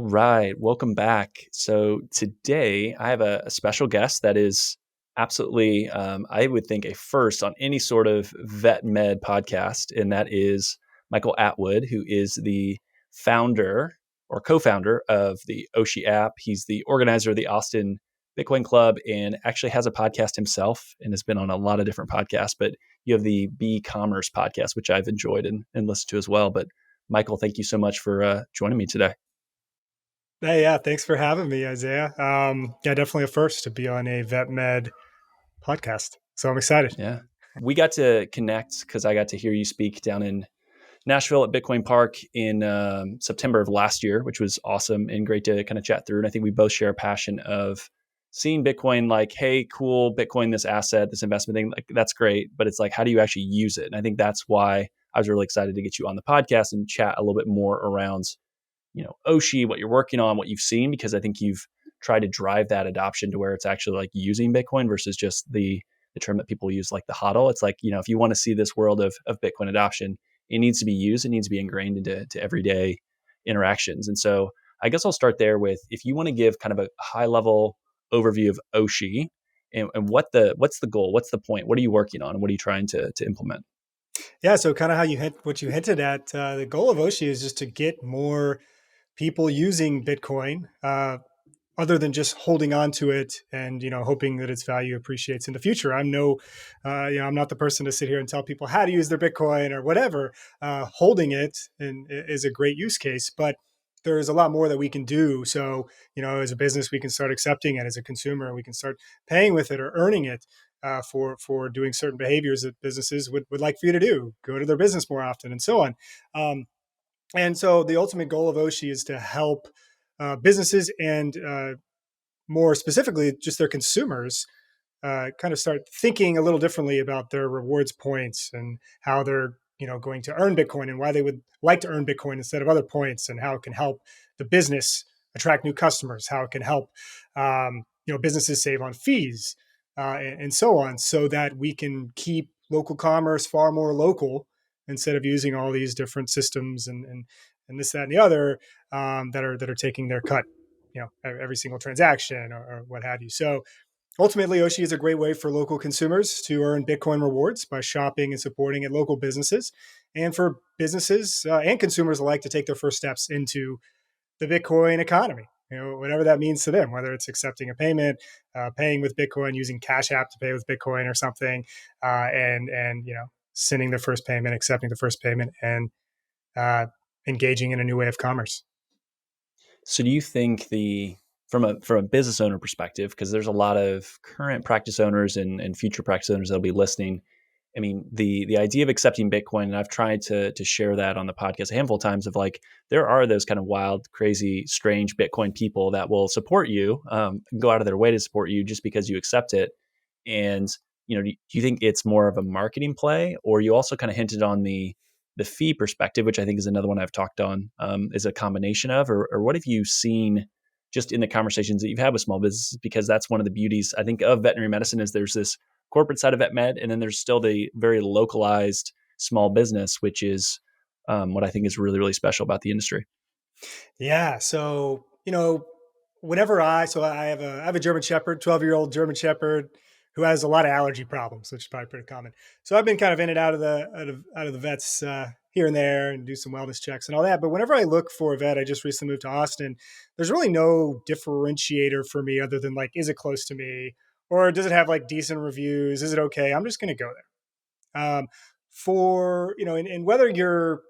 right. Welcome back. So today I have a special guest that is absolutely, I would think, a first on any sort of vet med podcast. And that is Michael Atwood, who is the founder or co-founder of the Oshi app. He's the organizer of the Austin Bitcoin Club and actually has a podcast himself and has been on a lot of different podcasts. But you have the B-commerce podcast, which I've enjoyed and listened to as well. But Michael, thank you so much for joining me today. Hey, yeah, thanks for having me, Isaiah. Yeah, definitely a first to be on a vet med podcast. So I'm excited. Yeah. We got to connect because I got to hear you speak down in Nashville at Bitcoin Park in September of last year, which was awesome and great to kind of chat through. And I think we both share a passion of seeing Bitcoin like, hey, cool, Bitcoin, this asset, this investment thing, like that's great. But it's like, how do you actually use it? And I think that's why I was really excited to get you on the podcast and chat a little bit more around, Oshi, what you're working on, what you've seen, because I think you've tried to drive that adoption to where it's actually like using Bitcoin versus just the term that people use like the hodl. It's like, if you want to see this world of Bitcoin adoption, it needs to be used. It needs to be ingrained into everyday interactions. And so I guess I'll start there with if you want to give kind of a high level overview of Oshi and what's the goal, what's the point, what are you working on, and what are you trying to implement? Yeah, so kind of how what you hinted at. The goal of Oshi is just to get more people using Bitcoin, other than just holding on to it and hoping that its value appreciates in the future. I'm not the person to sit here and tell people how to use their Bitcoin or whatever. Holding it is a great use case, but there's a lot more that we can do. So as a business, we can start accepting it. As a consumer, we can start paying with it or earning it. For doing certain behaviors that businesses would like for you to do, go to their business more often, and so on. And so the ultimate goal of Oshi is to help businesses and more specifically just their consumers kind of start thinking a little differently about their rewards points and how they're going to earn Bitcoin and why they would like to earn Bitcoin instead of other points, and how it can help the business attract new customers, how it can help businesses save on fees, and so on, so that we can keep local commerce far more local instead of using all these different systems and this, that, and the other that are taking their cut, every single transaction or what have you. So ultimately, Oshi is a great way for local consumers to earn Bitcoin rewards by shopping and supporting at local businesses, and for businesses and consumers alike to take their first steps into the Bitcoin economy. Whatever that means to them, whether it's accepting a payment, paying with Bitcoin, using Cash App to pay with Bitcoin or something, and sending their first payment, accepting the first payment, and uh, engaging in a new way of commerce. So do you think from a business owner perspective, because there's a lot of current practice owners and future practice owners that'll be listening. I mean, the idea of accepting Bitcoin, and I've tried to share that on the podcast a handful of times of like, there are those kind of wild, crazy, strange Bitcoin people that will support you, go out of their way to support you just because you accept it. And, do you think it's more of a marketing play, or you also kind of hinted on the fee perspective, which I think is another one I've talked on, is a combination of, or what have you seen just in the conversations that you've had with small businesses? Because that's one of the beauties, I think, of veterinary medicine is there's this corporate side of vet med, and then there's still the very localized small business, which is what I think is really, really special about the industry. Yeah. So, I have a German Shepherd, 12-year-old German Shepherd who has a lot of allergy problems, which is probably pretty common. So I've been kind of in and out of the vets here and there, and do some wellness checks and all that. But whenever I look for a vet, I just recently moved to Austin. There's really no differentiator for me other than like, is it close to me, or does it have like decent reviews? Is it okay? I'm just going to go there. For and whether you're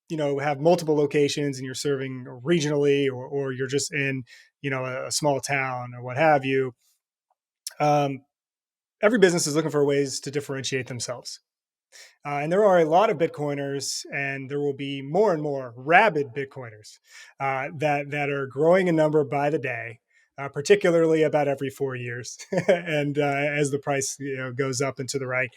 have multiple locations and you're serving regionally, or you're just in a small town or what have you, um, every business is looking for ways to differentiate themselves. And there are a lot of Bitcoiners, and there will be more and more rabid Bitcoiners that are growing in number by the day, particularly about every 4 years, and as the price goes up and to the right,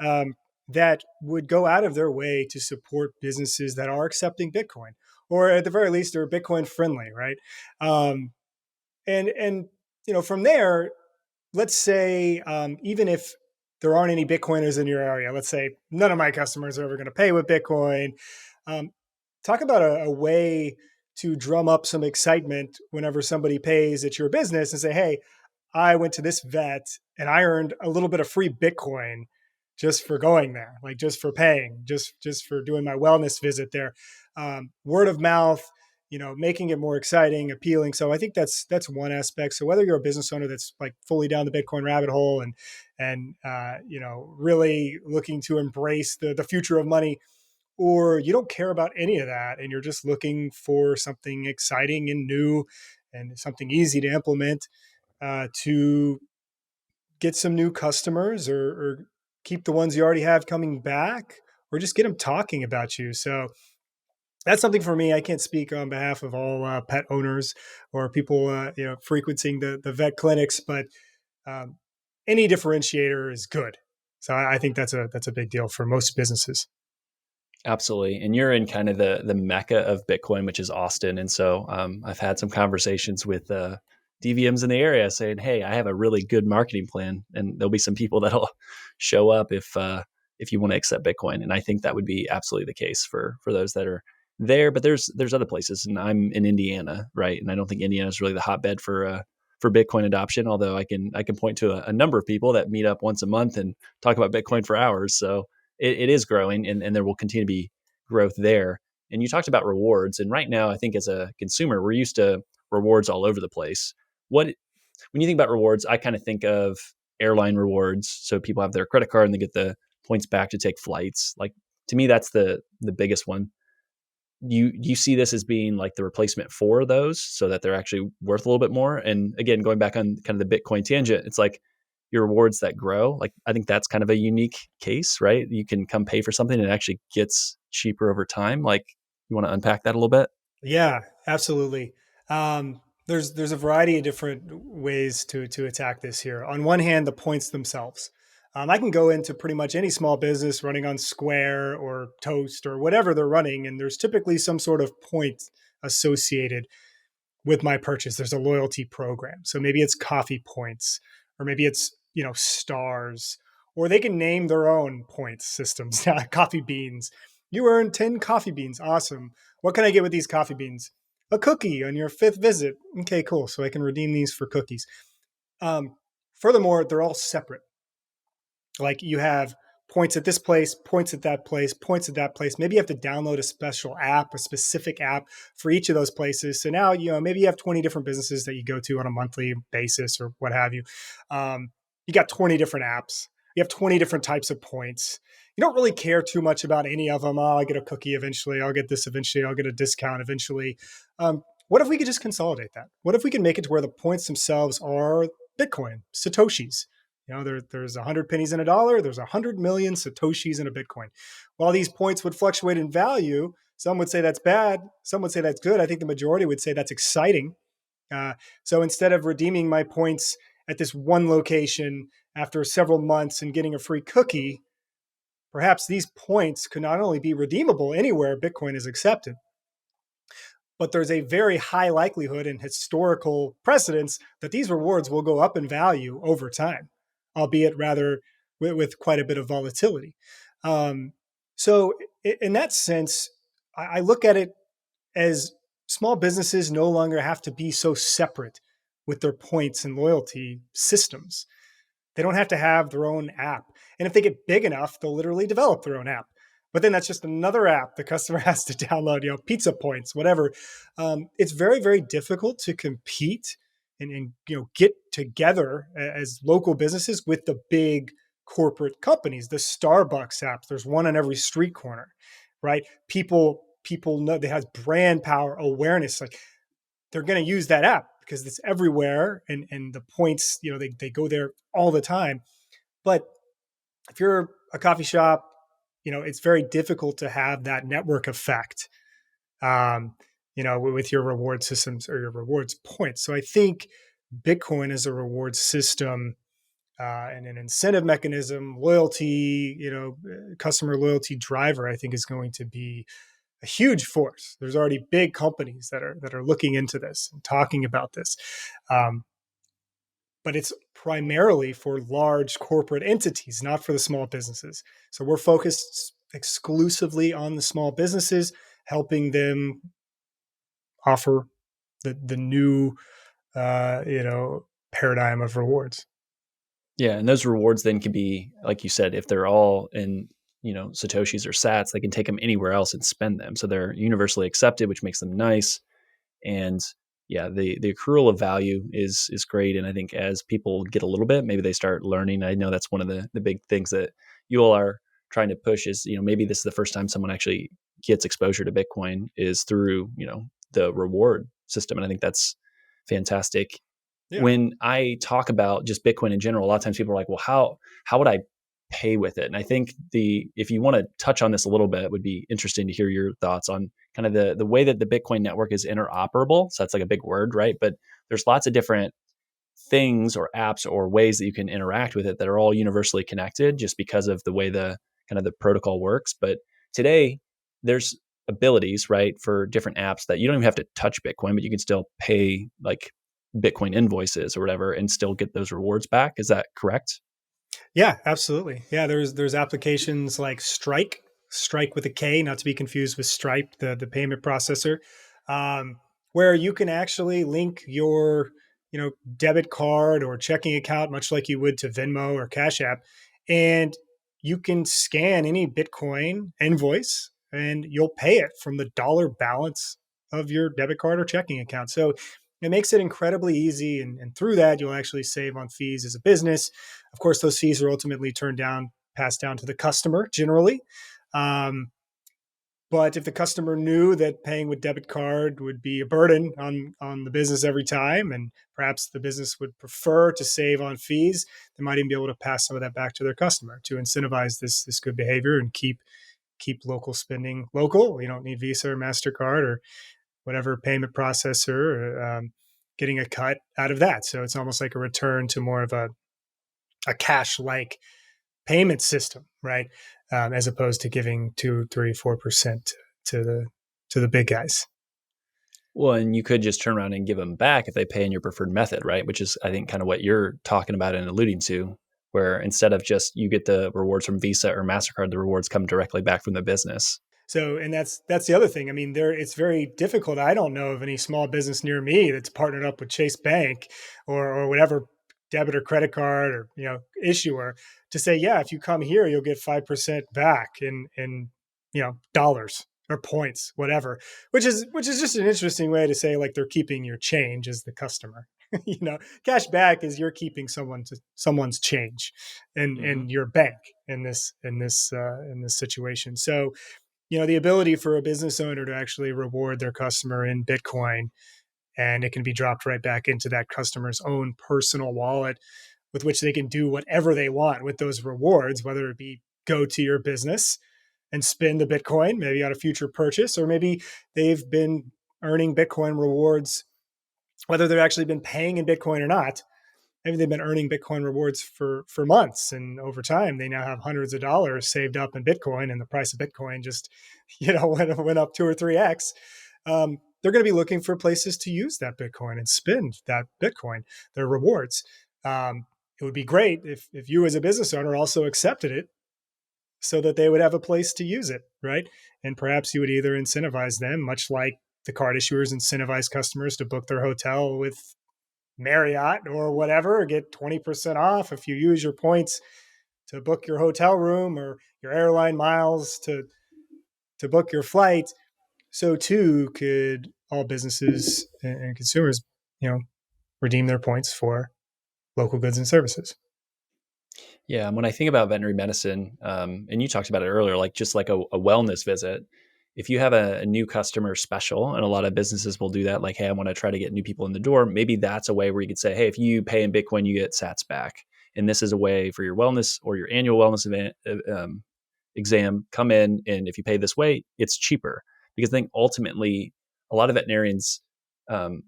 um, that would go out of their way to support businesses that are accepting Bitcoin, or at the very least are Bitcoin friendly, right? Um, and from there, let's say, even if there aren't any Bitcoiners in your area, let's say none of my customers are ever going to pay with Bitcoin. Um, Talk about a way to drum up some excitement whenever somebody pays at your business and say, hey, I went to this vet and I earned a little bit of free Bitcoin just for going there, like just for paying, just for doing my wellness visit there. Word of mouth, making it more exciting, appealing. So I think that's one aspect. So whether you're a business owner that's like fully down the Bitcoin rabbit hole and really looking to embrace the future of money, or you don't care about any of that and you're just looking for something exciting and new and something easy to implement to get some new customers or keep the ones you already have coming back or just get them talking about you. So that's something for me. I can't speak on behalf of all pet owners or people frequenting the vet clinics, but um, any differentiator is good. So I think that's a big deal for most businesses. Absolutely. And you're in kind of the mecca of Bitcoin, which is Austin. And so I've had some conversations with DVMs in the area saying, hey, I have a really good marketing plan. And there'll be some people that'll show up if you want to accept Bitcoin. And I think that would be absolutely the case for those that are there. But there's other places. And I'm in Indiana, right? And I don't think Indiana is really the hotbed for Bitcoin adoption, although I can point to a number of people that meet up once a month and talk about Bitcoin for hours. So it is growing and there will continue to be growth there. And you talked about rewards. And right now, I think as a consumer, we're used to rewards all over the place. When you think about rewards, I kind of think of airline rewards. So people have their credit card and they get the points back to take flights. Like to me, that's the biggest one. You see this as being like the replacement for those so that they're actually worth a little bit more. And again, going back on kind of the Bitcoin tangent, it's like your rewards that grow. Like I think that's kind of a unique case, right? You can come pay for something and it actually gets cheaper over time. Like you want to unpack that a little bit? Yeah, absolutely. There's a variety of different ways to attack this here. On one hand, the points themselves. I can go into pretty much any small business running on Square or Toast or whatever they're running, and there's typically some sort of point associated with my purchase. There's a loyalty program. So maybe it's coffee points, or maybe it's, stars, or they can name their own points systems. Coffee beans. You earn 10 coffee beans. Awesome. What can I get with these coffee beans? A cookie on your fifth visit. Okay, cool. So I can redeem these for cookies. Furthermore, they're all separate. Like you have points at this place, points at that place, points at that place. Maybe you have to download a special app, a specific app for each of those places. So now, maybe you have 20 different businesses that you go to on a monthly basis or what have you. You got 20 different apps. You have 20 different types of points. You don't really care too much about any of them. Oh, I'll get a cookie eventually. I'll get this eventually. I'll get a discount eventually. What if we could just consolidate that? What if we can make it to where the points themselves are Bitcoin, Satoshis? There's 100 pennies in a dollar. There's 100 million Satoshis in a Bitcoin. While these points would fluctuate in value, some would say that's bad. Some would say that's good. I think the majority would say that's exciting. So instead of redeeming my points at this one location after several months and getting a free cookie, perhaps these points could not only be redeemable anywhere Bitcoin is accepted, but there's a very high likelihood and historical precedence that these rewards will go up in value over time, albeit rather with quite a bit of volatility. So in that sense, I look at it as small businesses no longer have to be so separate with their points and loyalty systems. They don't have to have their own app. And if they get big enough, they'll literally develop their own app. But then that's just another app the customer has to download, pizza points, whatever. It's very, very difficult to compete and get together as local businesses with the big corporate companies, the Starbucks apps. There's one on every street corner, right? People know that has brand power awareness. Like they're going to use that app because it's everywhere and the points, they go there all the time. But if you're a coffee shop, it's very difficult to have that network effect, with your reward systems or your rewards points. So I think Bitcoin as a reward system and an incentive mechanism, loyalty, customer loyalty driver, I think is going to be a huge force. There's already big companies that are looking into this and talking about this. But it's primarily for large corporate entities, not for the small businesses. So we're focused exclusively on the small businesses, helping them offer the new paradigm of rewards. Yeah, and those rewards then can be, like you said, if they're all in, Satoshis or Sats, they can take them anywhere else and spend them. So they're universally accepted, which makes them nice. And yeah, the accrual of value is great. And I think as people get a little bit, maybe they start learning. I know that's one of the big things that you all are trying to push is, maybe this is the first time someone actually gets exposure to Bitcoin is through, the reward system. And I think that's fantastic. Yeah. When I talk about just Bitcoin in general, a lot of times people are like, well, how would I pay with it? And I think if you want to touch on this a little bit, it would be interesting to hear your thoughts on kind of the way that the Bitcoin network is interoperable. So that's like a big word, right? But there's lots of different things or apps or ways that you can interact with it that are all universally connected just because of the way the kind of the protocol works. But today there's abilities, right, for different apps that you don't even have to touch Bitcoin, but you can still pay like Bitcoin invoices or whatever and still get those rewards back. Is that correct? Yeah, absolutely. Yeah, there's applications like Strike with a K, not to be confused with Stripe, the payment processor, where you can actually link your debit card or checking account, much like you would to Venmo or Cash App, and you can scan any Bitcoin invoice and you'll pay it from the dollar balance of your debit card or checking account. So it makes it incredibly easy, and through that, you'll actually save on fees as a business. Of course, those fees are ultimately passed down to the customer generally. Um, but if the customer knew that paying with debit card would be a burden on the business every time, and perhaps the business would prefer to save on fees, they might even be able to pass some of that back to their customer to incentivize this good behavior and keep local spending local. You don't need Visa or MasterCard or whatever payment processor, getting a cut out of that. So it's almost like a return to more of a cash like payment system, right? As opposed to giving 2, 3, 4% to the big guys. Well, and you could just turn around and give them back if they pay in your preferred method, right? Which is, I think, kind of what you're talking about and alluding to, where instead of just you get the rewards from Visa or MasterCard, the rewards come directly back from the business. So, and that's the other thing. I mean, it's very difficult. I don't know of any small business near me that's partnered up with Chase Bank or whatever debit or credit card or issuer to say, yeah, if you come here, you'll get 5% back in dollars or points, whatever. Which is just an interesting way to say like they're keeping your change as the customer. Cash back is you're keeping someone's change in your bank in this situation. So the ability for a business owner to actually reward their customer in Bitcoin, and it can be dropped right back into that customer's own personal wallet with which they can do whatever they want with those rewards, whether it be go to your business and spend the Bitcoin, maybe on a future purchase, or maybe they've been earning Bitcoin rewards, whether they've actually been paying in Bitcoin or not. Maybe they've been earning Bitcoin rewards for months, and over time they now have hundreds of dollars saved up in Bitcoin, and the price of Bitcoin just went up 2 or 3x. They're going to be looking for places to use that Bitcoin and spend that Bitcoin, their rewards. It would be great if you as a business owner also accepted it so that they would have a place to use it, right? And perhaps you would either incentivize them, much like the card issuers incentivize customers to book their hotel with Marriott or whatever, get 20% off if you use your points to book your hotel room or your airline miles to book your flight. So too could all businesses and consumers, redeem their points for local goods and services. Yeah, and when I think about veterinary medicine, and you talked about it earlier, like just like a wellness visit, if you have a new customer special, and a lot of businesses will do that, like, hey, I want to try to get new people in the door. Maybe that's a way where you could say, hey, if you pay in Bitcoin, you get Sats back, and this is a way for your wellness or your annual wellness event exam. Come in, and if you pay this way, it's cheaper. Because I think ultimately, a lot of veterinarians, um,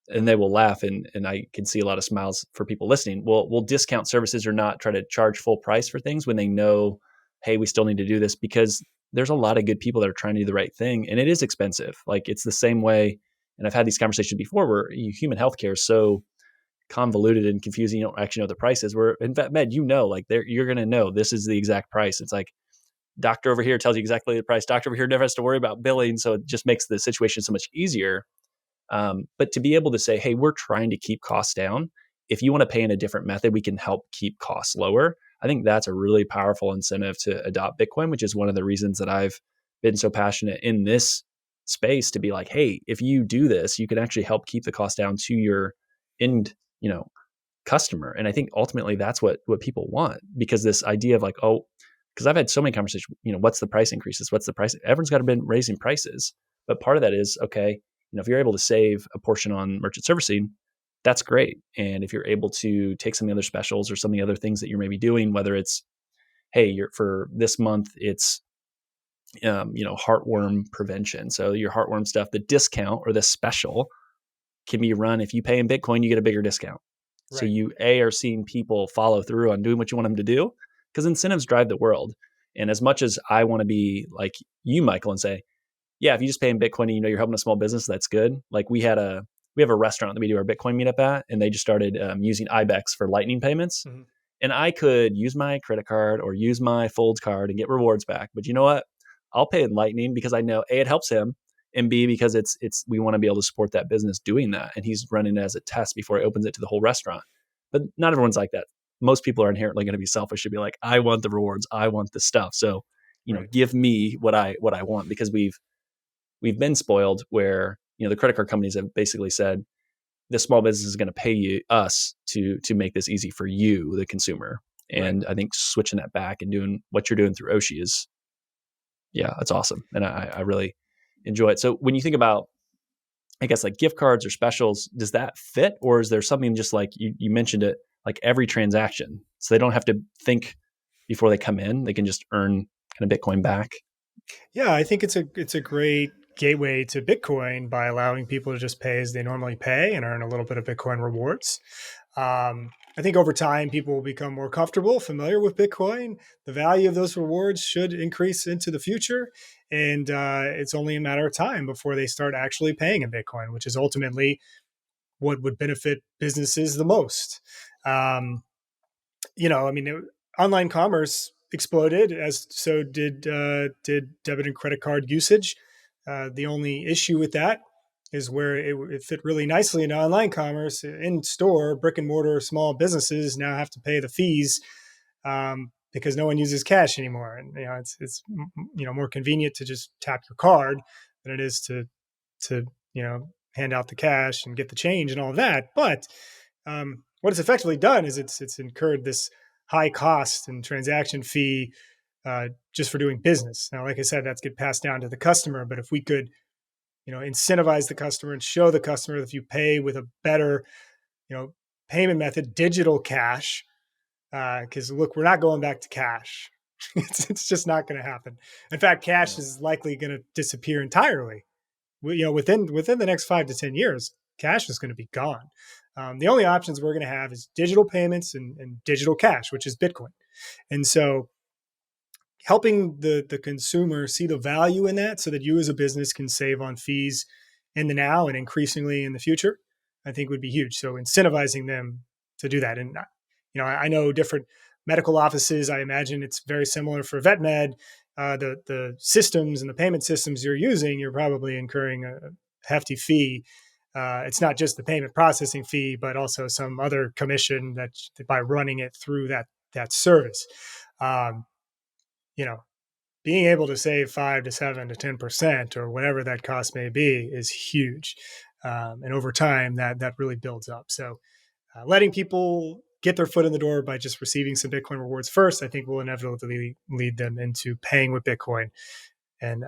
and they will laugh, and I can see a lot of smiles for people listening. We'll discount services or not try to charge full price for things when they know, hey, we still need to do this, because there's a lot of good people that are trying to do the right thing, and it is expensive. Like it's the same way, and I've had these conversations before where human healthcare is so convoluted and confusing. You don't actually know what the price is. Where in vet med, like you're going to know this is the exact price. It's like doctor over here tells you exactly the price. Doctor over here never has to worry about billing, so it just makes the situation so much easier. But to be able to say, hey, we're trying to keep costs down. If you want to pay in a different method, we can help keep costs lower. I think that's a really powerful incentive to adopt Bitcoin, which is one of the reasons that I've been so passionate in this space to be like, hey, if you do this, you can actually help keep the cost down to your end, customer. And I think ultimately that's what people want, because this idea of like, oh, because I've had so many conversations, what's the price increases? What's the price? Everyone's got to been raising prices. But part of that is, okay, if you're able to save a portion on merchant servicing, that's great. And if you're able to take some of the other specials or some of the other things that you're maybe doing, whether it's, hey, for this month, it's, heartworm prevention. So your heartworm stuff, the discount or the special can be run. If you pay in Bitcoin, you get a bigger discount. Right. So you are seeing people follow through on doing what you want them to do, because incentives drive the world. And as much as I want to be like you, Michael, and say, yeah, if you just pay in Bitcoin and you're helping a small business, that's good. Like we have a restaurant that we do our Bitcoin meetup at, and they just started using IBEX for lightning payments. Mm-hmm. And I could use my credit card or use my Fold card and get rewards back. But you know what? I'll pay in Lightning because I know A, it helps him, and B, because it's we want to be able to support that business doing that. And he's running it as a test before he opens it to the whole restaurant. But not everyone's like that. Most people are inherently going to be selfish to be like, I want the rewards, I want the stuff. So, right. Give me what I want, because we've been spoiled where, the credit card companies have basically said, the small business is going to pay us to make this easy for you, the consumer. And right. I think switching that back and doing what you're doing through Oshi is, that's awesome. And I really enjoy it. So when you think about, I guess, like gift cards or specials, does that fit? Or is there something just like you mentioned it, like every transaction, so they don't have to think before they come in, they can just earn kind of Bitcoin back? Yeah, I think it's a great gateway to Bitcoin by allowing people to just pay as they normally pay and earn a little bit of Bitcoin rewards. I think over time, people will become more comfortable, familiar with Bitcoin. The value of those rewards should increase into the future. And it's only a matter of time before they start actually paying in Bitcoin, which is ultimately what would benefit businesses the most. Online commerce exploded, as so did debit and credit card usage. The only issue with that is where it fit really nicely into online commerce. In store, brick and mortar small businesses now have to pay the fees because no one uses cash anymore. And it's more convenient to just tap your card than it is to hand out the cash and get the change and all of that. But what it's effectively done is it's incurred this high cost and transaction fee just for doing business. Now, like I said, that's get passed down to the customer. But if we could incentivize the customer and show the customer that if you pay with a better, payment method, digital cash, because look, we're not going back to cash. It's just not going to happen. In fact, cash is likely going to disappear entirely. Within the next 5 to 10 years, cash is going to be gone. The only options we're going to have is digital payments and digital cash, which is Bitcoin. And so helping the consumer see the value in that so that you as a business can save on fees in the now and increasingly in the future, I think would be huge. So incentivizing them to do that. And, I know different medical offices, I imagine it's very similar for vet med. The systems and the payment systems you're using, you're probably incurring a hefty fee. It's not just the payment processing fee, but also some other commission that by running it through that service. Being able to save 5 to 7 to 10% or whatever that cost may be is huge. And over time, that really builds up. So letting people get their foot in the door by just receiving some Bitcoin rewards first, I think will inevitably lead them into paying with Bitcoin. And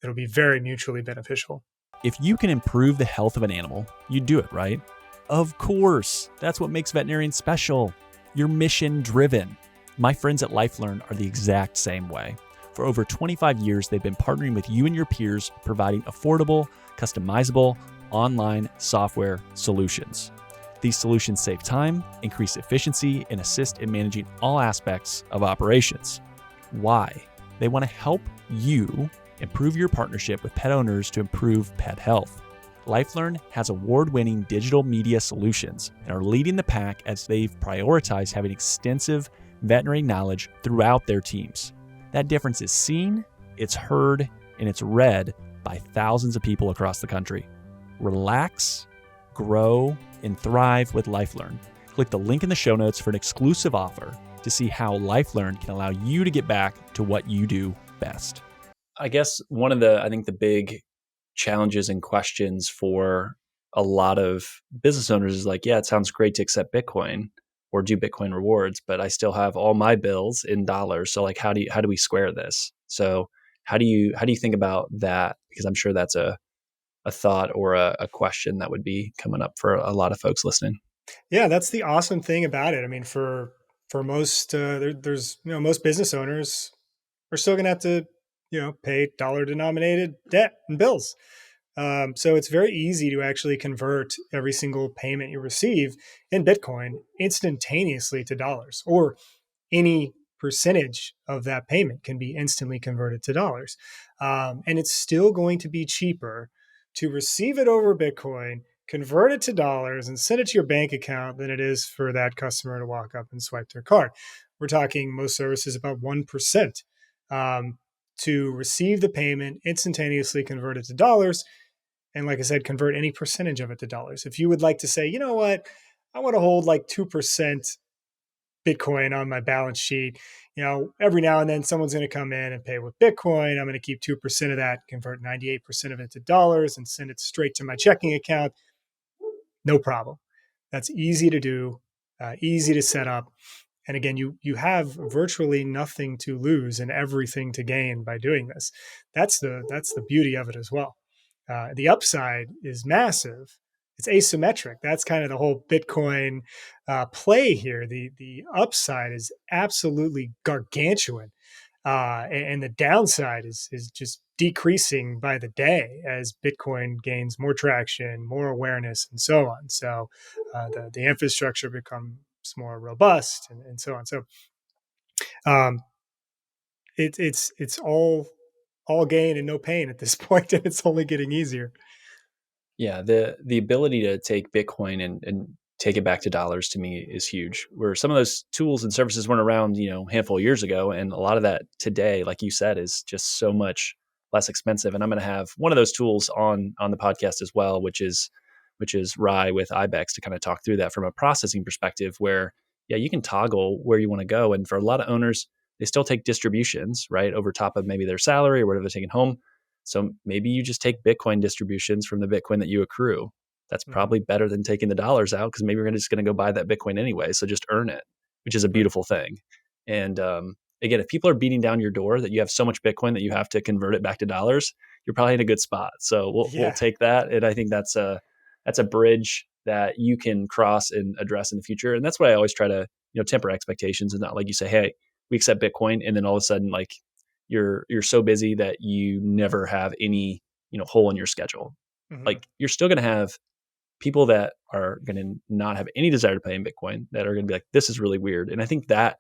it'll be very mutually beneficial. If you can improve the health of an animal, you do it, right? Of course. That's what makes Veterinarian special. You're mission driven. My friends at LifeLearn are the exact same way. For over 25 years, they've been partnering with you and your peers, providing affordable, customizable, online software solutions. These solutions save time, increase efficiency, and assist in managing all aspects of operations. Why? They want to help you improve your partnership with pet owners to improve pet health. LifeLearn has award-winning digital media solutions and are leading the pack as they've prioritized having extensive veterinary knowledge throughout their teams. That difference is seen, it's heard, and it's read by thousands of people across the country. relax, grow, and thrive with LifeLearn. Click the link in the show notes for an exclusive offer to see how LifeLearn can allow you to get back to what you do best. I guess one of I think the big challenges and questions for a lot of business owners is like, yeah, it sounds great to accept Bitcoin or do Bitcoin rewards, but I still have all my bills in dollars. So like, how do we square this? So how do you think about that? Because I'm sure that's a thought or a question that would be coming up for a lot of folks listening. Yeah, that's the awesome thing about it. I mean, for most there's most business owners are still going to have to pay dollar denominated debt and bills. So it's very easy to actually convert every single payment you receive in Bitcoin instantaneously to dollars, or any percentage of that payment can be instantly converted to dollars. And it's still going to be cheaper to receive it over Bitcoin, convert it to dollars, and send it to your bank account than it is for that customer to walk up and swipe their card. We're talking most services about 1%. To receive the payment, instantaneously convert it to dollars, and like I said, convert any percentage of it to dollars. If you would like to say, you know what, I want to hold like 2% Bitcoin on my balance sheet. Every now and then someone's going to come in and pay with Bitcoin. I'm going to keep 2% of that, convert 98% of it to dollars, and send it straight to my checking account. No problem. That's easy to do, easy to set up. And again, you have virtually nothing to lose and everything to gain by doing this. That's the beauty of it as well. The upside is massive. It's asymmetric. That's kind of the whole Bitcoin play here. The upside is absolutely gargantuan, and the downside is just decreasing by the day as Bitcoin gains more traction, more awareness, and so on. So the infrastructure becomes more robust, and so on. So um, it's all gain and no pain at this point, and it's only getting easier. Yeah, the ability to take Bitcoin and take it back to dollars to me is huge. Where some of those tools and services weren't around, a handful of years ago, and a lot of that today, like you said, is just so much less expensive. And I'm going to have one of those tools on the podcast as well, which is Rye with Ibex to kind of talk through that from a processing perspective. Where yeah, you can toggle where you want to go, and for a lot of owners, they still take distributions right over top of maybe their salary or whatever they're taking home. So maybe you just take Bitcoin distributions from the Bitcoin that you accrue. That's Mhm. probably better than taking the dollars out because maybe you're just going to go buy that Bitcoin anyway. So just earn it, which is a Right. beautiful thing. And again, if people are beating down your door that you have so much Bitcoin that you have to convert it back to dollars, you're probably in a good spot. So we'll Yeah. take that, and I think that's a bridge that you can cross and address in the future. And that's why I always try to temper expectations and not like you say, hey, we accept Bitcoin, and then all of a sudden like you're so busy that you never have any hole in your schedule. Mhm. Like you're still going to have people that are going to not have any desire to pay in Bitcoin that are going to be like, this is really weird. And I think that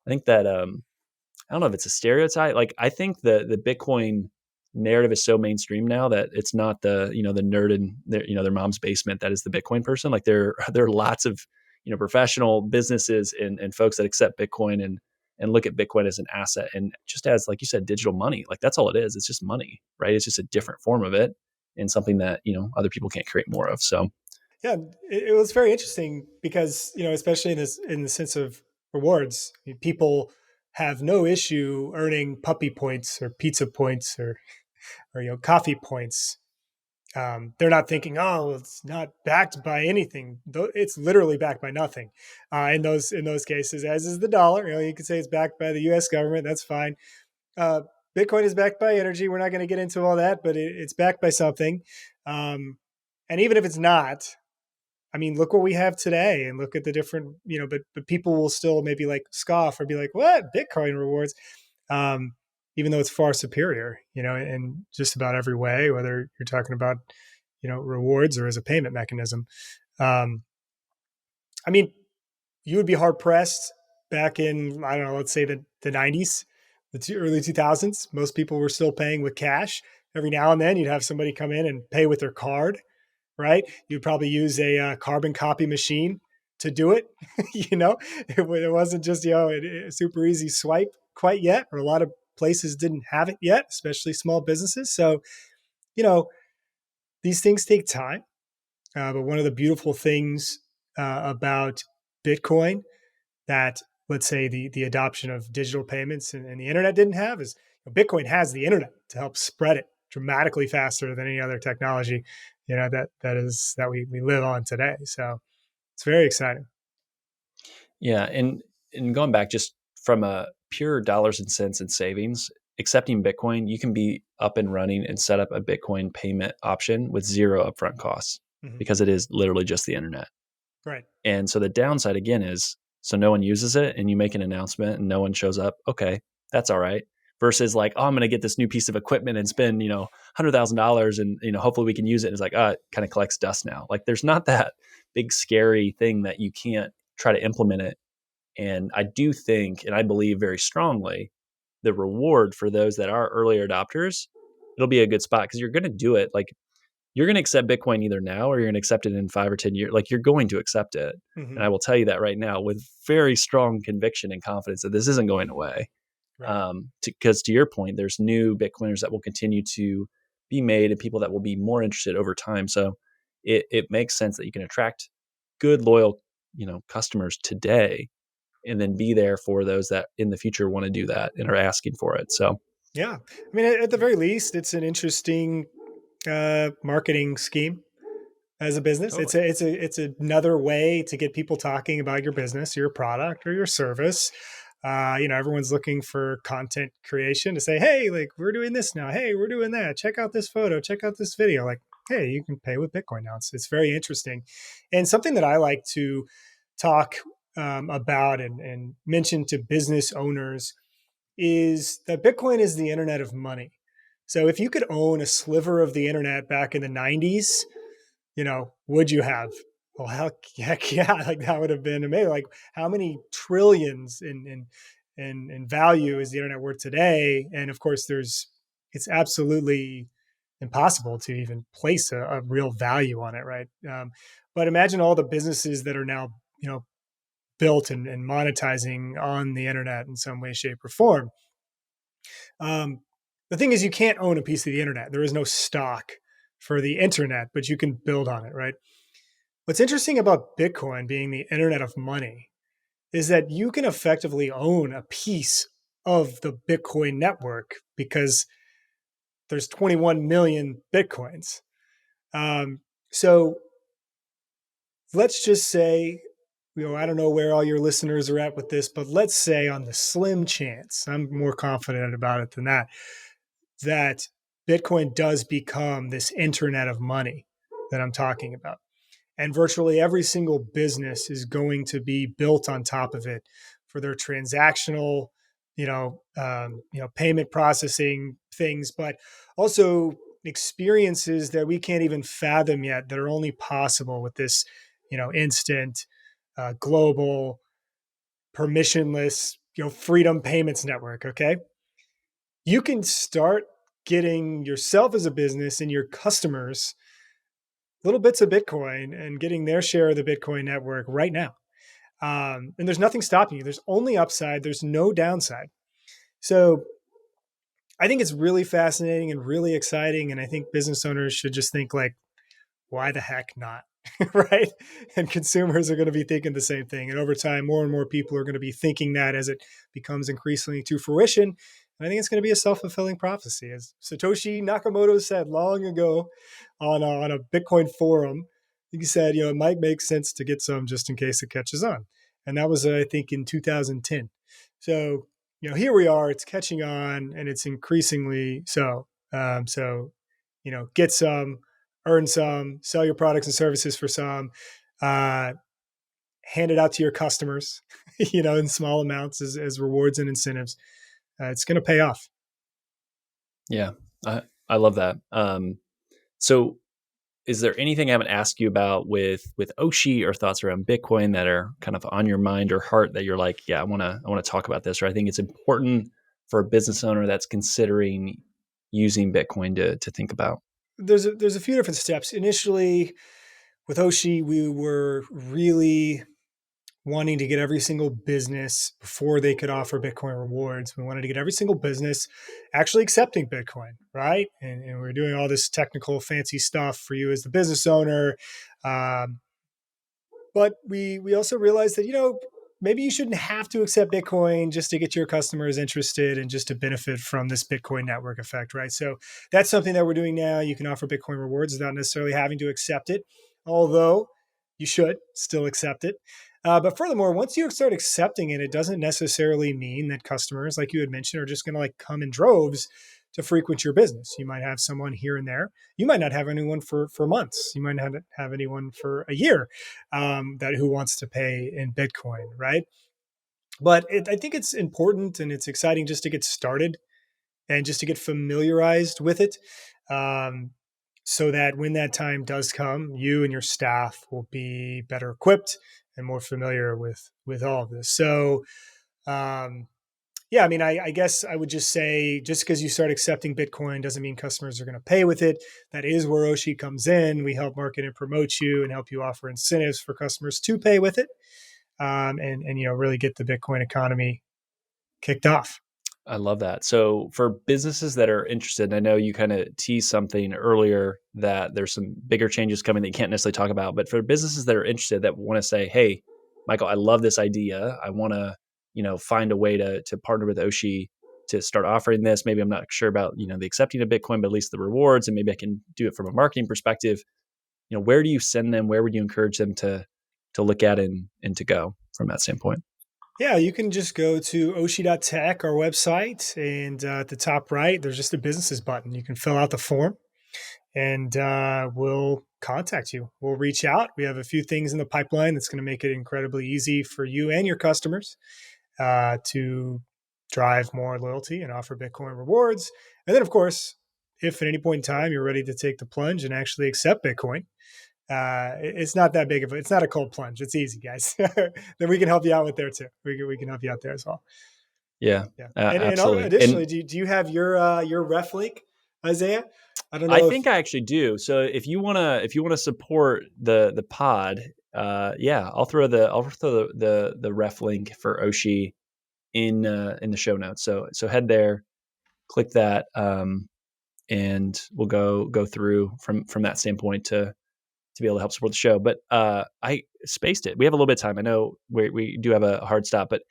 I don't know if it's a stereotype. Like I think the Bitcoin narrative is so mainstream now that it's not the nerd in their mom's basement that is the Bitcoin person. Like there are lots of professional businesses and folks that accept Bitcoin and look at Bitcoin as an asset and just as like you said, digital money. Like that's all it is. It's just money, right? It's just a different form of it and something that other people can't create more of. So Yeah, it was very interesting because especially in the sense of rewards, I mean, people have no issue earning puppy points or pizza points or coffee points. They're not thinking, oh, it's not backed by anything. It's literally backed by nothing. In those cases, as is the dollar. You could say it's backed by the U.S. government. That's fine. Uh, Bitcoin is backed by energy. We're not going to get into all that, but it's backed by something. Um, and even if it's not, I mean, look what we have today, and look at the different, but people will still maybe like scoff or be like, "What Bitcoin rewards?" Um, Even though it's far superior, in just about every way, whether you're talking about, rewards or as a payment mechanism. Um, I mean, you would be hard pressed back in, I don't know, let's say the 90s, early 2000s. Most people were still paying with cash. Every now and then, you'd have somebody come in and pay with their card, right? You'd probably use a carbon copy machine to do it. It wasn't just a super easy swipe quite yet, or a lot of places didn't have it yet, especially small businesses. So you know these things take time. But one of the beautiful things about Bitcoin that, let's say, the adoption of digital payments and the internet didn't have is Bitcoin has the internet to help spread it dramatically faster than any other technology, that we live on today. So it's very exciting. Yeah, and going back just from a pure dollars and cents and savings, accepting Bitcoin, you can be up and running and set up a Bitcoin payment option with zero upfront costs Hmm. because it is literally just the internet. Right. And so the downside again is so no one uses it and you make an announcement and no one shows up. Okay, that's all right. Versus like, oh, I'm going to get this new piece of equipment and spend, $100,000 and, hopefully we can use it. And it's like, it kind of collects dust now. Like there's not that big scary thing that you can't try to implement it. And I do think, and I believe very strongly, the reward for those that are early adopters, it'll be a good spot because you're going to do it. Like you're going to accept Bitcoin either now or you're going to accept it in 5 or 10 years. Like you're going to accept it. Hmm. And I will tell you that right now with very strong conviction and confidence that this isn't going away. Right. Because to your point, there's new Bitcoiners that will continue to be made and people that will be more interested over time. So it makes sense that you can attract good, loyal, customers today and then be there for those that in the future want to do that and are asking for it. So Yeah. I mean, at the very least, it's an interesting marketing scheme as a business. totally. It's another way to get people talking about your business, your product, or your service. Everyone's looking for content creation to say, hey, like we're doing this now. Hey, we're doing that. Check out this photo. Check out this video. Like, hey, you can pay with Bitcoin now. It's very interesting. And something that I like to talk about and mention to business owners is that Bitcoin is the internet of money. So if you could own a sliver of the internet back in the 90s, would you have? Well, heck yeah, like that would have been amazing. Like how many trillions in value is the internet worth today? And of course, it's absolutely impossible to even place a real value on it, right? But imagine all the businesses that are now, built and monetizing on the internet in some way, shape, or form. Um, the thing is, you can't own a piece of the internet. There is no stock for the internet, but you can build on it, right? What's interesting about Bitcoin being the internet of money is that you can effectively own a piece of the Bitcoin network because there's 21 million Bitcoins. So let's just say, I don't know where all your listeners are at with this, but let's say on the slim chance, I'm more confident about it than that Bitcoin does become this internet of money that I'm talking about. And virtually every single business is going to be built on top of it for their transactional, payment processing things, but also experiences that we can't even fathom yet that are only possible with this, instant, global, permissionless, freedom payments network. Okay, you can start getting yourself as a business and your customers little bits of Bitcoin and getting their share of the Bitcoin network right now. And there's nothing stopping you. There's only upside. There's no downside. So I think it's really fascinating and really exciting. And I think business owners should just think like, why the heck not? Right. And consumers are going to be thinking the same thing. And over time, more and more people are going to be thinking that as it becomes increasingly to fruition. And I think it's going to be a self-fulfilling prophecy. As Satoshi Nakamoto said long ago on a Bitcoin forum, he said, it might make sense to get some just in case it catches on. And that was, I think, in 2010. So, here we are, it's catching on and it's increasingly so. Get some, earn some, sell your products and services for some, uh, hand it out to your customers, in small amounts as rewards and incentives. It's going to pay off. Yeah, I love that. So is there anything I haven't asked you about with Oshi or thoughts around Bitcoin that are kind of on your mind or heart that you're like, yeah, I want to talk about this, or I think it's important for a business owner that's considering using Bitcoin to think about? There's a few different steps. Initially, with Oshi, we were really wanting to get every single business before they could offer Bitcoin rewards. We wanted to get every single business actually accepting Bitcoin, right? And we're doing all this technical, fancy stuff for you as the business owner. Um, but we also realized that, maybe you shouldn't have to accept Bitcoin just to get your customers interested and just to benefit from this Bitcoin network effect, right? So that's something that we're doing now. You can offer Bitcoin rewards without necessarily having to accept it, although you should still accept it. But furthermore, once you start accepting it, it doesn't necessarily mean that customers, like you had mentioned, are just going to like come in droves to frequent your business. You might have someone here and there. You might not have anyone for months. You might not have anyone for a year that who wants to pay in Bitcoin, right? But I think it's important and it's exciting just to get started and just to get familiarized with it, um, so that when that time does come, you and your staff will be better equipped and more familiar with all of this. So, um, yeah, I mean, I guess I would just say just because you start accepting Bitcoin doesn't mean customers are going to pay with it. That is where Oshi comes in. We help market and promote you and help you offer incentives for customers to pay with it, and really get the Bitcoin economy kicked off. I love that. So for businesses that are interested, and I know you kind of teased something earlier that there's some bigger changes coming that you can't necessarily talk about, but for businesses that are interested that want to say, "Hey, Michael, I love this idea. I want to, find a way to partner with Oshi to start offering this. Maybe I'm not sure about, the accepting of Bitcoin, but at least the rewards, and maybe I can do it from a marketing perspective." Where do you send them? Where would you encourage them to look at and to go from that standpoint? Yeah, you can just go to Oshi.tech, our website, and at the top right, there's just a businesses button. You can fill out the form, and we'll contact you. We'll reach out. We have a few things in the pipeline that's going to make it incredibly easy for you and your customers to drive more loyalty and offer Bitcoin rewards. And then, of course, if at any point in time you're ready to take the plunge and actually accept Bitcoin, it's not that big of it's not a cold plunge. It's easy, guys. Then we can help you out with there too. We can help you out there as well. Yeah, Yeah. And absolutely. additionally, And do you have your ref link, Isaiah? I don't I know if think I actually do. So if you wanna support the pod, yeah, I'll throw the ref link for Oshi in the show notes. So head there, click that, and we'll go through from that standpoint to be able to help support the show. But I spaced it. We have a little bit of time. I know we do have a hard stop, but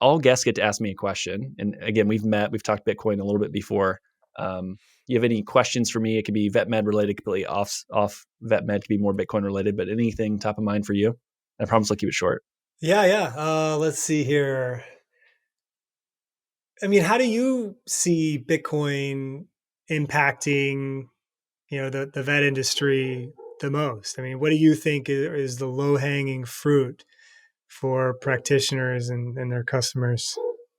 all guests get to ask me a question. And again, we've talked Bitcoin a little bit before. You have any questions for me? It could be vet med related, completely off vet med, could be more Bitcoin related, but anything top of mind for you? I promise I'll keep it short. yeah. Let's see here. I mean, how do you see Bitcoin impacting, the vet industry the most? I mean, what do you think is the low hanging fruit for practitioners and their customers?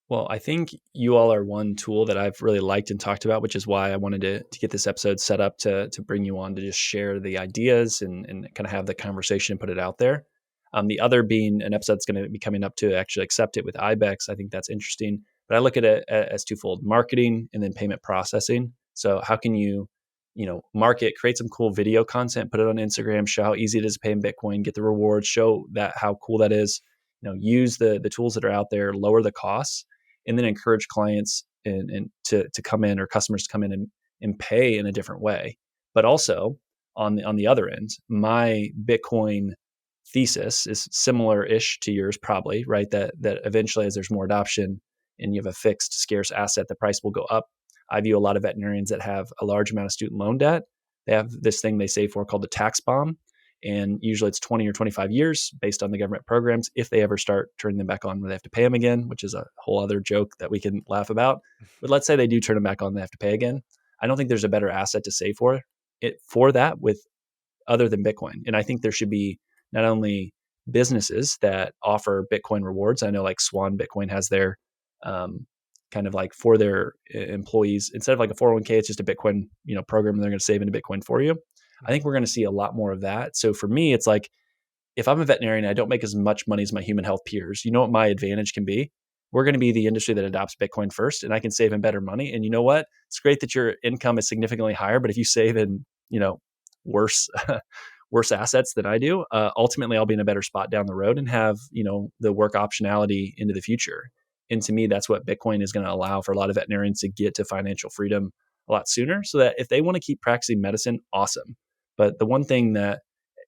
Well, I think you all are one tool that I've really liked and talked about, which is why I wanted to get this episode set up to bring you on to just share the ideas and kind of have the conversation and put it out there. The other being an episode that's going to be coming up to actually accept it with IBEX. I think that's interesting. But I look at it as twofold: marketing and then payment processing. So how can you market, create some cool video content, put it on Instagram, show how easy it is to pay in Bitcoin, get the rewards, show that how cool that is. Use the tools that are out there, lower the costs, and then encourage clients and to come in or customers to come in and pay in a different way. But also on the other end, my Bitcoin thesis is similar-ish to yours, probably, right? That eventually, as there's more adoption and you have a fixed scarce asset, the price will go up. I view a lot of veterinarians that have a large amount of student loan debt. They have this thing they save for called the tax bomb. And usually it's 20 or 25 years based on the government programs. If they ever start turning them back on, where they have to pay them again, which is a whole other joke that we can laugh about. But let's say they do turn them back on, they have to pay again. I don't think there's a better asset to save for that with other than Bitcoin. And I think there should be not only businesses that offer Bitcoin rewards. I know like Swan Bitcoin has their kind of like for their employees, instead of like a 401k, it's just a Bitcoin program, and they're going to save into Bitcoin for you. I think we're going to see a lot more of that. So for me, it's like if I'm a veterinarian, I don't make as much money as my human health peers. You know what my advantage can be? We're going to be the industry that adopts Bitcoin first, and I can save in better money. And you know what? It's great that your income is significantly higher, but if you save in worse worse assets than I do, ultimately I'll be in a better spot down the road and have, the work optionality into the future. And to me, that's what Bitcoin is going to allow for a lot of veterinarians to get to financial freedom a lot sooner, so that if they want to keep practicing medicine, awesome. But the one thing that,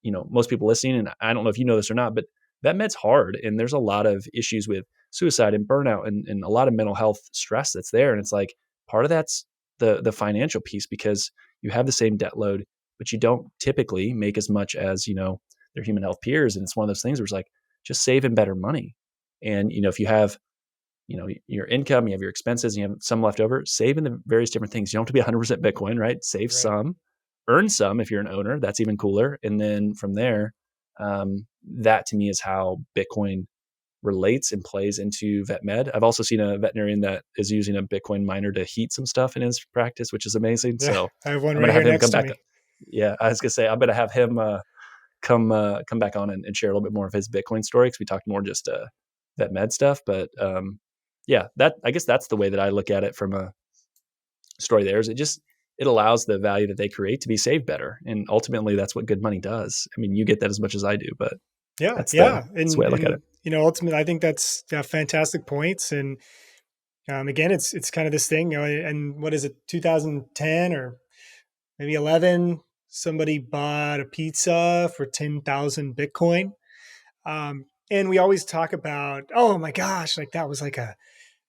most people listening, and I don't know if you know this or not, but vet med's hard, and there's a lot of issues with suicide and burnout, and a lot of mental health stress that's there. And it's like, part of that's the financial piece, because you have the same debt load, but you don't typically make as much as, their human health peers. And it's one of those things where it's like, just saving better money. And, if you have, your income, you have your expenses, and you have some left over, save in the various different things. You don't have to be 100% Bitcoin, right? Save Right. some, earn some if you're an owner. That's even cooler. And then from there, that to me is how Bitcoin relates and plays into vet med. I've also seen a veterinarian that is using a Bitcoin miner to heat some stuff in his practice, which is amazing. Yeah. So I have one I'm right gonna have here him next come to back. me. Yeah, I was gonna say I'm gonna have him come back on and share a little bit more of his Bitcoin story, because we talked more just vet med stuff. But yeah, that I guess that's the way that I look at it from a story. There is it allows the value that they create to be saved better, and ultimately that's what good money does. I mean, you get that as much as I do, but Yeah. that's Yeah. the way I look at And, it. ultimately, I think that's fantastic points. And again, it's kind of this thing, and what is it, 2010 or maybe 11? Somebody bought a pizza for 10,000 Bitcoin. And we always talk about, oh my gosh, like that was like a,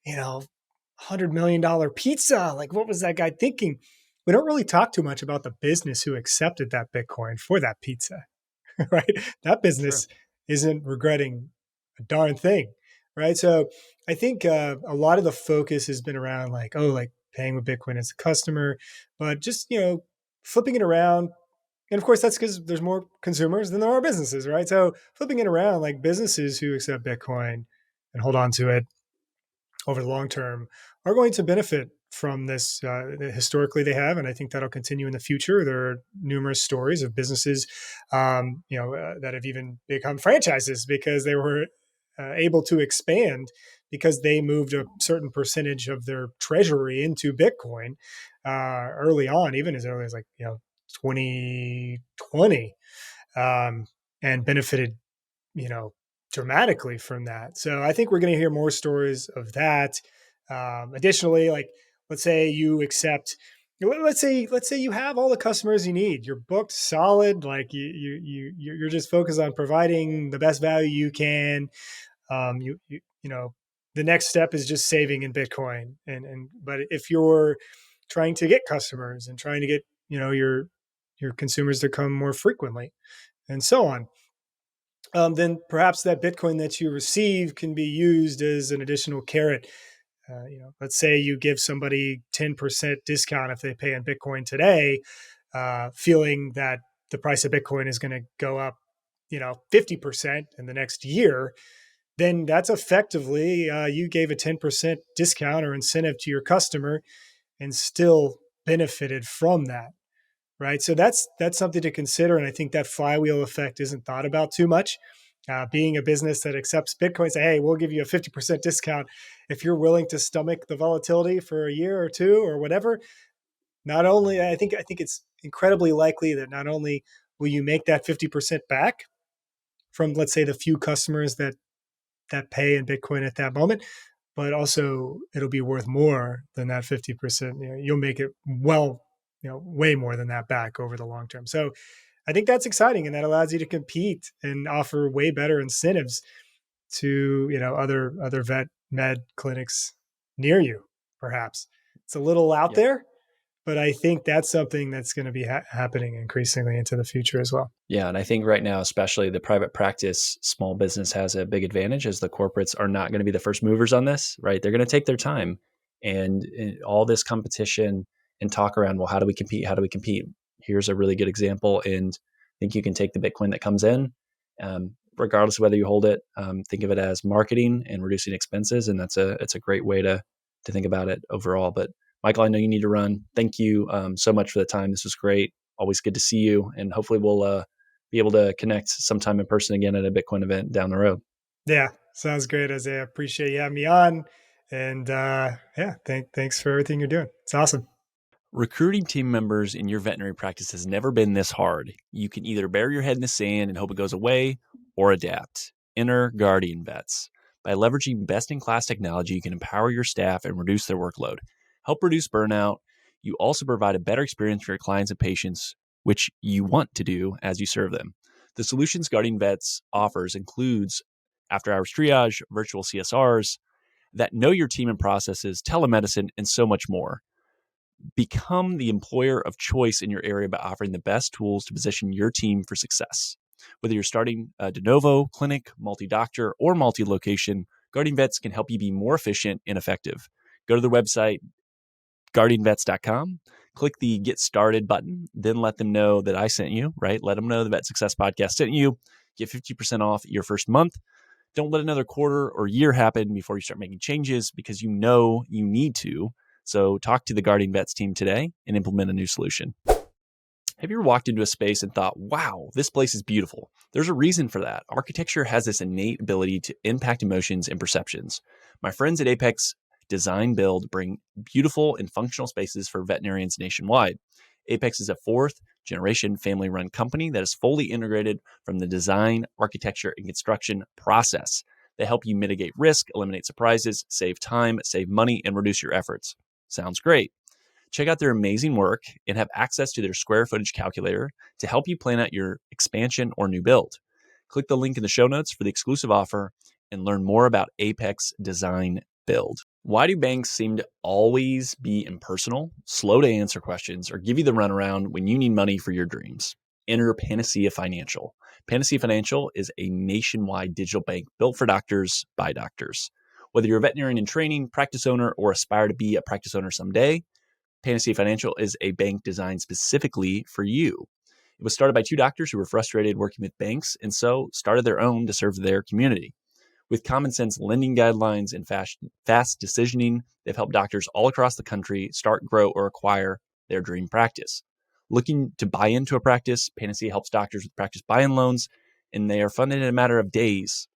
$100 million pizza. Like, what was that guy thinking? We don't really talk too much about the business who accepted that Bitcoin for that pizza, right? That True. business isn't regretting a darn thing, right? So I think a lot of the focus has been around like, oh, like paying with Bitcoin as a customer, but just, flipping it around. And of course, that's because there's more consumers than there are businesses, right? So flipping it around, like businesses who accept Bitcoin and hold on to it over the long term are going to benefit from this. Historically, they have, and I think that'll continue in the future. There are numerous stories of businesses, that have even become franchises because they were able to expand because they moved a certain percentage of their treasury into Bitcoin early on, even as early as 2020, and benefited you know, dramatically from that. So I think we're going to hear more stories of that. Additionally, like let's say you accept, let's say you have all the customers you need. You're booked solid. Like you're just focused on providing the best value you can. The next step is just saving in Bitcoin. But if you're trying to get customers and trying to get your consumers to come more frequently and so on, then perhaps that Bitcoin that you receive can be used as an additional carrot. Let's say you give somebody 10% discount if they pay in Bitcoin today, feeling that the price of Bitcoin is going to go up, 50% in the next year. Then that's effectively you gave a 10% discount or incentive to your customer and still benefited from that, right? So that's something to consider, and I think that flywheel effect isn't thought about too much. Being a business that accepts Bitcoin, say, hey, we'll give you a 50% discount if you're willing to stomach the volatility for a year or two or whatever. Not only I think it's incredibly likely that not only will you make that 50% back from, let's say, the few customers that pay in Bitcoin at that moment, but also it'll be worth more than that 50%. You'll make it way more than that back over the long term. So I think that's exciting, and that allows you to compete and offer way better incentives to other vet med clinics near you. Perhaps it's a little out Yeah. there, but I think that's something that's going to be happening increasingly into the future as well. Yeah, and I think right now, especially the private practice small business has a big advantage, as the corporates are not going to be the first movers on this, right? They're going to take their time, and all this competition and talk around, well, how do we compete? How do we compete? Here's a really good example, and I think you can take the Bitcoin that comes in, regardless of whether you hold it. Think of it as marketing and reducing expenses, and it's a great way to think about it overall. But Michael, I know you need to run. Thank you so much for the time. This was great. Always good to see you, and hopefully we'll be able to connect sometime in person again at a Bitcoin event down the road. Yeah, sounds great, Isaiah. Appreciate you having me on, and yeah, thanks for everything you're doing. It's awesome. Recruiting team members in your veterinary practice has never been this hard. You can either bury your head in the sand and hope it goes away or adapt. Enter Guardian Vets. By leveraging best-in-class technology, you can empower your staff and reduce their workload. Help reduce burnout. You also provide a better experience for your clients and patients, which you want to do as you serve them. The solutions Guardian Vets offers includes after-hours triage, virtual CSRs, that know your team and processes, telemedicine, and so much more. Become the employer of choice in your area by offering the best tools to position your team for success. Whether you're starting a de novo, clinic, multi-doctor, or multi-location, Guardian Vets can help you be more efficient and effective. Go to the website, guardianvets.com, click the Get Started button, then let them know that I sent you, right? Let them know the Vet Success Podcast sent you. Get 50% off your first month. Don't let another quarter or year happen before you start making changes because you know you need to. So talk to the Guardian Vets team today and implement a new solution. Have you ever walked into a space and thought, wow, this place is beautiful? There's a reason for that. Architecture has this innate ability to impact emotions and perceptions. My friends at Apex Design Build bring beautiful and functional spaces for veterinarians nationwide. Apex is a fourth generation family run company that is fully integrated from the design, architecture, and construction process. They help you mitigate risk, eliminate surprises, save time, save money, and reduce your efforts. Sounds great. Check out their amazing work and have access to their square footage calculator to help you plan out your expansion or new build. Click the link in the show notes for the exclusive offer and learn more about Apex Design Build. Why do banks seem to always be impersonal, slow to answer questions, or give you the runaround when you need money for your dreams? Enter Panacea Financial. Panacea Financial is a nationwide digital bank built for doctors by doctors. Whether you're a veterinarian in training, practice owner, or aspire to be a practice owner someday, Panacea Financial is a bank designed specifically for you. It was started by two doctors who were frustrated working with banks and so started their own to serve their community. With common sense lending guidelines and fast decisioning, they've helped doctors all across the country start, grow, or acquire their dream practice. Looking to buy into a practice, Panacea helps doctors with practice buy-in loans, and they are funded in a matter of days.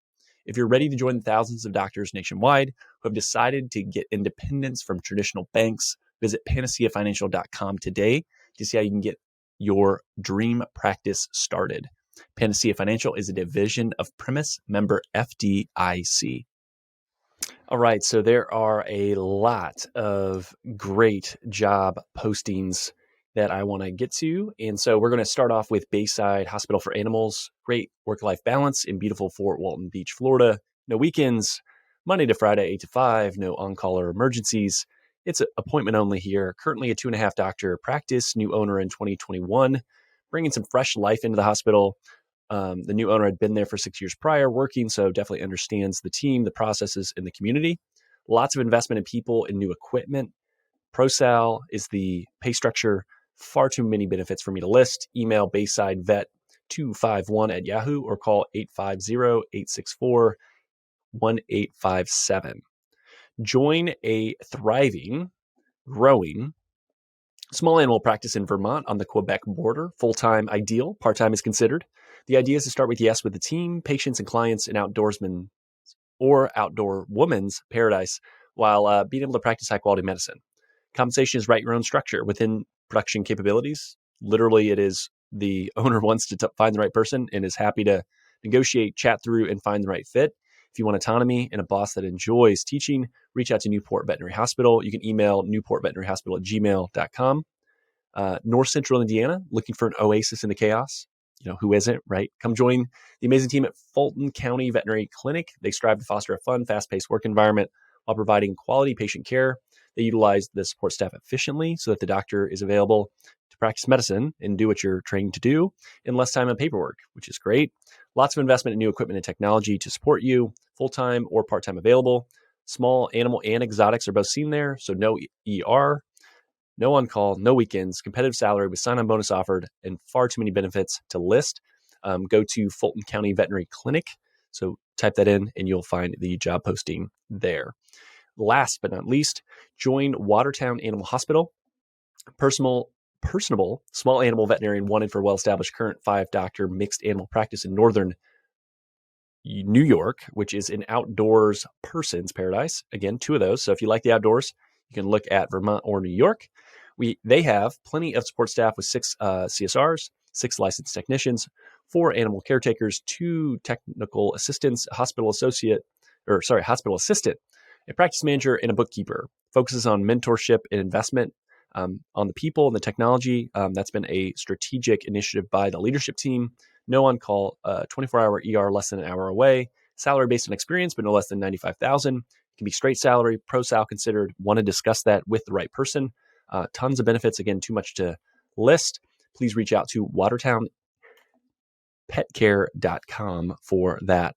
If you're ready to join the thousands of doctors nationwide who have decided to get independence from traditional banks, visit panaceafinancial.com today to see how you can get your dream practice started. Panacea Financial is a division of Primis, member FDIC. All right, so there are a lot of great job postings that I want to get to. And so we're going to start off with Bayside Hospital for Animals. Great work-life balance in beautiful Fort Walton Beach, Florida. No weekends, Monday to Friday, 8 to 5, no on-call or emergencies. It's an appointment only here. Currently a 2.5 doctor practice, new owner in 2021, bringing some fresh life into the hospital. The new owner had been there for 6 years prior working, so definitely understands the team, the processes, and the community. Lots of investment in people and new equipment. ProSal is the pay structure. Far too many benefits for me to list. Email BaysideVet251@Yahoo or call 850-864-1857. Join a thriving, growing small animal practice in Vermont on the Quebec border. Full-time ideal, part-time is considered. The idea is to start with yes with the team, patients and clients, and outdoorsmen or outdoor woman's paradise while being able to practice high-quality medicine. Compensation is write your own structure within production capabilities. Literally, it is the owner wants to find the right person and is happy to negotiate, chat through, and find the right fit. If you want autonomy and a boss that enjoys teaching, reach out to Newport Veterinary Hospital. You can email newportveterinaryhospital@gmail.com. North Central Indiana, looking for an oasis in the chaos. You know, who isn't, right? Come join the amazing team at Fulton County Veterinary Clinic. They strive to foster a fun, fast-paced work environment while providing quality patient care. They utilize the support staff efficiently so that the doctor is available to practice medicine and do what you're trained to do in less time and paperwork, which is great. Lots of investment in new equipment and technology to support you, full-time or part-time available. Small animal and exotics are both seen there, so no ER. No on-call, no weekends, competitive salary with sign-on bonus offered, and far too many benefits to list. Go to Fulton County Veterinary Clinic. So type that in and you'll find the job posting there. Last but not least, join Watertown Animal Hospital. Personable, small animal veterinarian wanted for well-established current 5-doctor mixed animal practice in northern New York, which is an outdoors person's paradise. Again, 2 of those. So if you like the outdoors, you can look at Vermont or New York. They have plenty of support staff with 6 CSRs, 6 licensed technicians, 4 animal caretakers, 2 technical assistants, hospital assistant, a practice manager, and a bookkeeper. Focuses on mentorship and investment on the people and the technology. That's been a strategic initiative by the leadership team. No on-call, 24-hour ER less than an hour away. Salary based on experience, but no less than $95,000. Can be straight salary, pro sal considered. Want to discuss that with the right person. Tons of benefits. Again, too much to list. Please reach out to watertownpetcare.com for that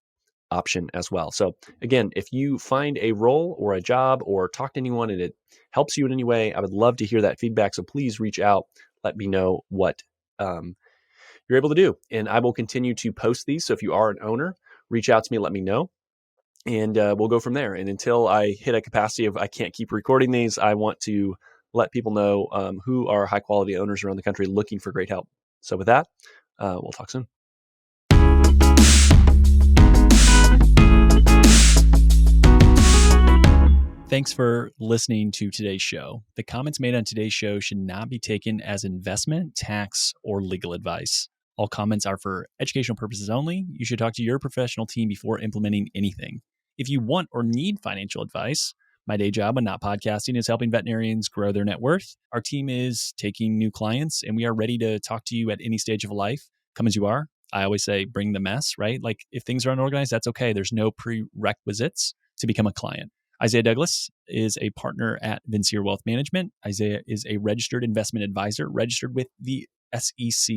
option as well. So again, if you find a role or a job or talk to anyone and it helps you in any way, I would love to hear that feedback. So please reach out. Let me know what you're able to do. And I will continue to post these. So if you are an owner, reach out to me, let me know. And we'll go from there. And until I hit a capacity of I can't keep recording these, I want to let people know who are high quality owners around the country looking for great help. So with that, we'll talk soon. Thanks for listening to today's show. The comments made on today's show should not be taken as investment, tax, or legal advice. All comments are for educational purposes only. You should talk to your professional team before implementing anything. If you want or need financial advice, my day job on Not Podcasting is helping veterinarians grow their net worth. Our team is taking new clients, and we are ready to talk to you at any stage of life. Come as you are. I always say, bring the mess, right? Like if things are unorganized, that's okay. There's no prerequisites to become a client. Isaiah Douglas is a partner at Vincier Wealth Management. Isaiah is a registered investment advisor, registered with the SEC.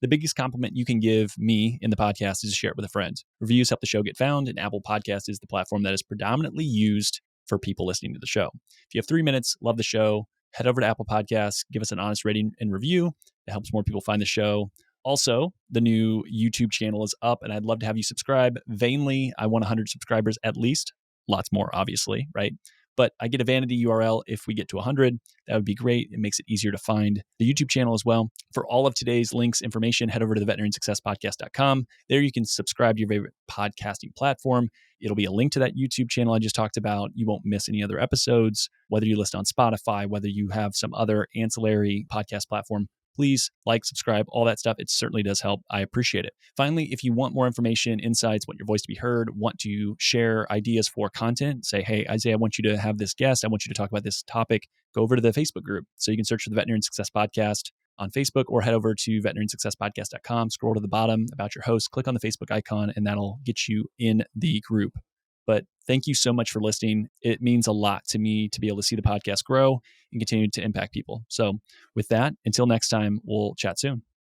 The biggest compliment you can give me in the podcast is to share it with a friend. Reviews help the show get found, and Apple Podcast is the platform that is predominantly used for people listening to the show. If you have 3 minutes, love the show, head over to Apple Podcasts, give us an honest rating and review. It helps more people find the show. Also, the new YouTube channel is up, and I'd love to have you subscribe. Vainly, I want 100 subscribers at least. Lots more, obviously, right? But I get a vanity URL if we get to 100. That would be great. It makes it easier to find the YouTube channel as well. For all of today's links, information, head over to the veterinariansuccesspodcast.com. There you can subscribe to your favorite podcasting platform. It'll be a link to that YouTube channel I just talked about. You won't miss any other episodes, whether you listen on Spotify, whether you have some other ancillary podcast platform. Please like, subscribe, all that stuff. It certainly does help. I appreciate it. Finally, if you want more information, insights, want your voice to be heard, want to share ideas for content, say, hey, Isaiah, I want you to have this guest. I want you to talk about this topic. Go over to the Facebook group. So you can search for the Veterinarian Success Podcast on Facebook or head over to veterinariansuccesspodcast.com, scroll to the bottom about your host, click on the Facebook icon, and that'll get you in the group. But thank you so much for listening. It means a lot to me to be able to see the podcast grow and continue to impact people. So with that, until next time, we'll chat soon.